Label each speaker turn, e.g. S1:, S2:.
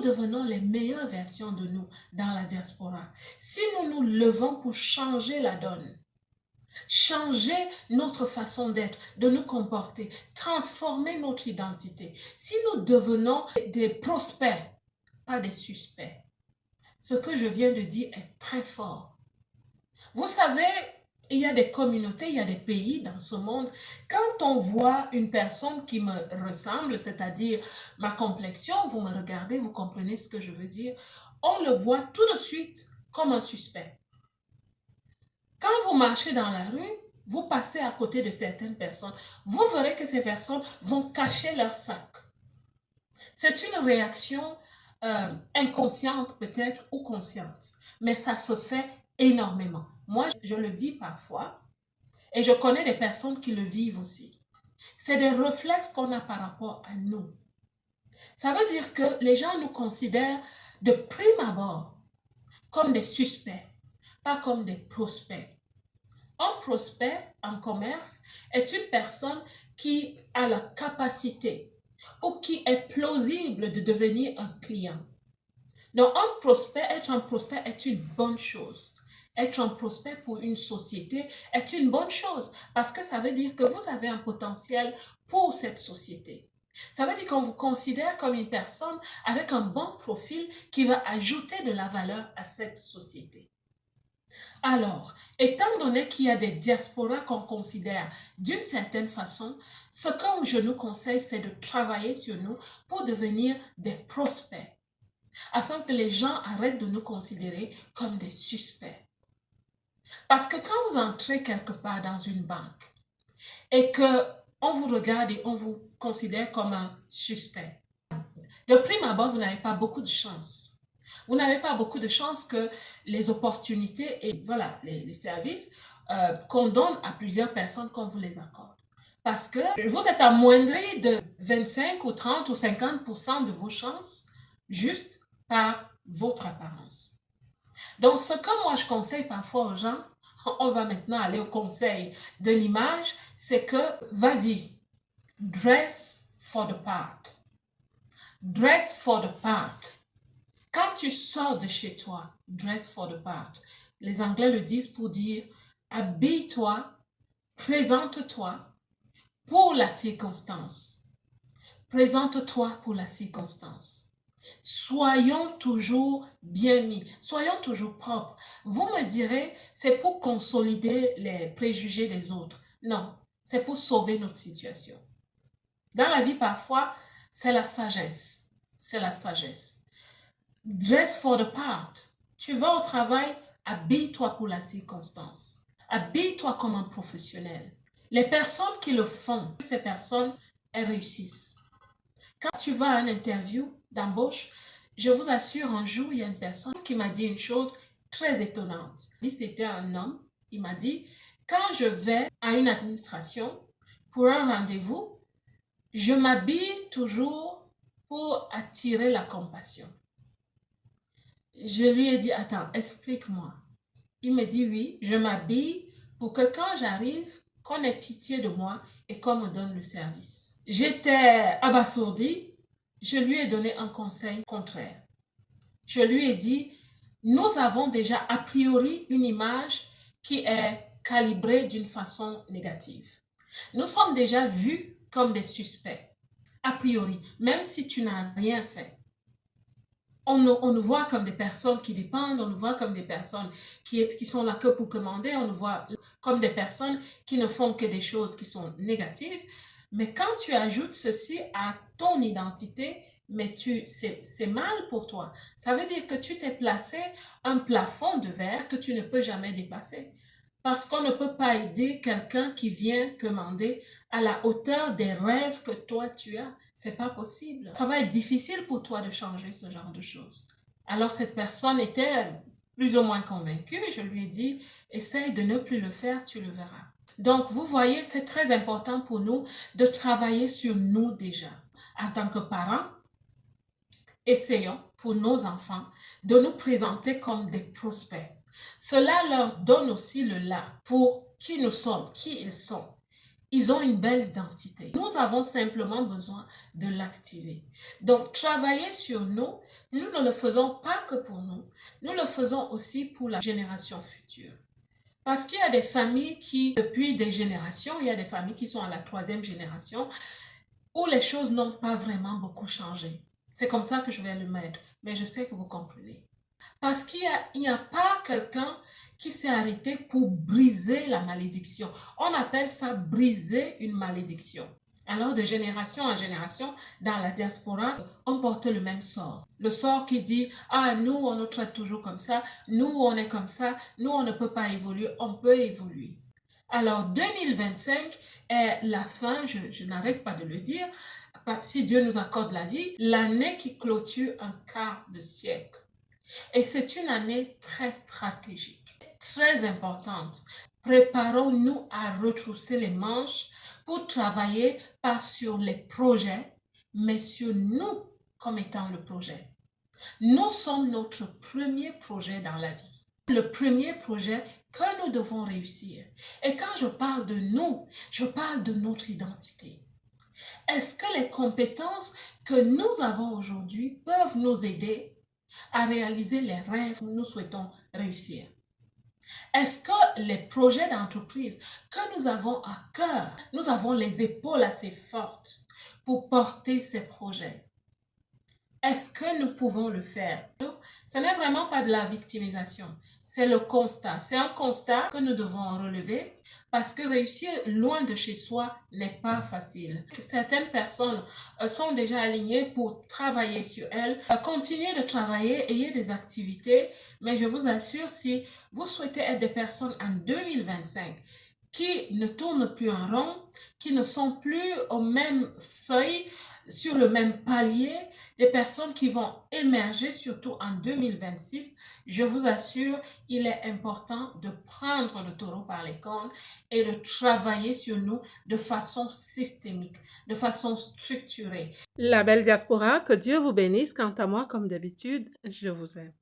S1: nous devenons les meilleures versions de nous dans la diaspora, si nous nous levons pour changer la donne, changer notre façon d'être, de nous comporter, transformer notre identité, si nous devenons des prospères, pas des suspects, ce que je viens de dire est très fort. Vous savez, il y a des communautés, il y a des pays dans ce monde, quand on voit une personne qui me ressemble, c'est-à-dire ma complexion, vous me regardez, vous comprenez ce que je veux dire, on le voit tout de suite comme un suspect. Quand vous marchez dans la rue, vous passez à côté de certaines personnes, vous verrez que ces personnes vont cacher leur sac. C'est une réaction inconsciente peut-être ou consciente, mais ça se fait énormément. Moi, je le vis parfois et je connais des personnes qui le vivent aussi. C'est des réflexes qu'on a par rapport à nous. Ça veut dire que les gens nous considèrent de prime abord comme des suspects, pas comme des prospects. Un prospect en commerce est une personne qui a la capacité ou qui est plausible de devenir un client. Donc, être un prospect est une bonne chose. Être un prospect pour une société est une bonne chose parce que ça veut dire que vous avez un potentiel pour cette société. Ça veut dire qu'on vous considère comme une personne avec un bon profil qui va ajouter de la valeur à cette société. Alors, étant donné qu'il y a des diasporas qu'on considère d'une certaine façon, ce que je nous conseille, c'est de travailler sur nous pour devenir des prospects, afin que les gens arrêtent de nous considérer comme des suspects. Parce que quand vous entrez quelque part dans une banque et qu'on vous regarde et on vous considère comme un suspect, de prime abord, vous n'avez pas beaucoup de chance. Vous n'avez pas beaucoup de chance que les opportunités et voilà, les services qu'on donne à plusieurs personnes qu'on vous les accorde. Parce que vous êtes amoindri de 25 ou 30 ou 50% de vos chances juste par votre apparence. Donc, ce que moi je conseille parfois aux gens, on va maintenant aller au conseil de l'image, c'est que vas-y, dress for the part. Dress for the part. Quand tu sors de chez toi, dress for the part. Les Anglais le disent pour dire habille-toi, présente-toi pour la circonstance. Présente-toi pour la circonstance. Soyons toujours bien mis, soyons toujours propres. Vous me direz, c'est pour consolider les préjugés des autres. Non, c'est pour sauver notre situation. Dans la vie, parfois, c'est la sagesse. C'est la sagesse. Dress for the part. Tu vas au travail, habille-toi pour la circonstance. Habille-toi comme un professionnel. Les personnes qui le font, ces personnes, elles réussissent. Quand tu vas à une interview d'embauche, je vous assure, un jour, il y a une personne qui m'a dit une chose très étonnante. C'était un homme, il m'a dit, quand je vais à une administration pour un rendez-vous, je m'habille toujours pour attirer la compassion. Je lui ai dit, attends, explique-moi. Il me dit, oui, je m'habille pour que quand j'arrive, qu'on ait pitié de moi et qu'on me donne le service. J'étais abasourdie. Je lui ai donné un conseil contraire. Je lui ai dit, nous avons déjà a priori une image qui est calibrée d'une façon négative. Nous sommes déjà vus comme des suspects, a priori, même si tu n'as rien fait. On nous voit comme des personnes qui dépendent, on nous voit comme des personnes qui sont là que pour commander, on nous voit comme des personnes qui ne font que des choses qui sont négatives. Mais quand tu ajoutes ceci à ton identité, mais c'est mal pour toi. Ça veut dire que tu t'es placé un plafond de verre que tu ne peux jamais dépasser. Parce qu'on ne peut pas aider quelqu'un qui vient commander à la hauteur des rêves que toi tu as. C'est pas possible. Ça va être difficile pour toi de changer ce genre de choses. Alors cette personne était plus ou moins convaincue. Je lui ai dit, essaye de ne plus le faire, tu le verras. Donc vous voyez, c'est très important pour nous de travailler sur nous déjà. En tant que parents, essayons pour nos enfants de nous présenter comme des prospects. Cela leur donne aussi le là pour qui nous sommes, qui ils sont. Ils ont une belle identité. Nous avons simplement besoin de l'activer. Donc, travailler sur nous, nous ne le faisons pas que pour nous le faisons aussi pour la génération future. Parce qu'il y a des familles qui, depuis des générations, il y a des familles qui sont à la 3e génération, où les choses n'ont pas vraiment beaucoup changé. C'est comme ça que je vais le mettre, mais je sais que vous comprenez. Parce qu'il n'y a pas quelqu'un qui s'est arrêté pour briser la malédiction. On appelle ça briser une malédiction. Alors, de génération en génération, dans la diaspora, on porte le même sort. Le sort qui dit, ah, nous, on nous traite toujours comme ça, nous, on est comme ça, nous, on ne peut pas évoluer, on peut évoluer. Alors, 2025 est la fin, je n'arrête pas de le dire, si Dieu nous accorde la vie, l'année qui clôture un quart de siècle. Et c'est une année très stratégique, très importante. Préparons-nous à retrousser les manches pour travailler pas sur les projets, mais sur nous comme étant le projet. Nous sommes notre premier projet dans la vie. Le premier projet que nous devons réussir. Et quand je parle de nous, je parle de notre identité. Est-ce que les compétences que nous avons aujourd'hui peuvent nous aider à réaliser les rêves que nous souhaitons réussir? Est-ce que les projets d'entreprise que nous avons à cœur, nous avons les épaules assez fortes pour porter ces projets? Est-ce que nous pouvons le faire? Ce n'est vraiment pas de la victimisation, c'est le constat. C'est un constat que nous devons relever parce que réussir loin de chez soi n'est pas facile. Certaines personnes sont déjà alignées pour travailler sur elles, continuer de travailler, ayez des activités, mais je vous assure, si vous souhaitez être des personnes en 2025 qui ne tournent plus en rond, qui ne sont plus au même seuil, sur le même palier, des personnes qui vont émerger, surtout en 2026, je vous assure, il est important de prendre le taureau par les cornes et de travailler sur nous de façon systémique, de façon structurée.
S2: La belle diaspora, que Dieu vous bénisse. Quant à moi, comme d'habitude, je vous aime.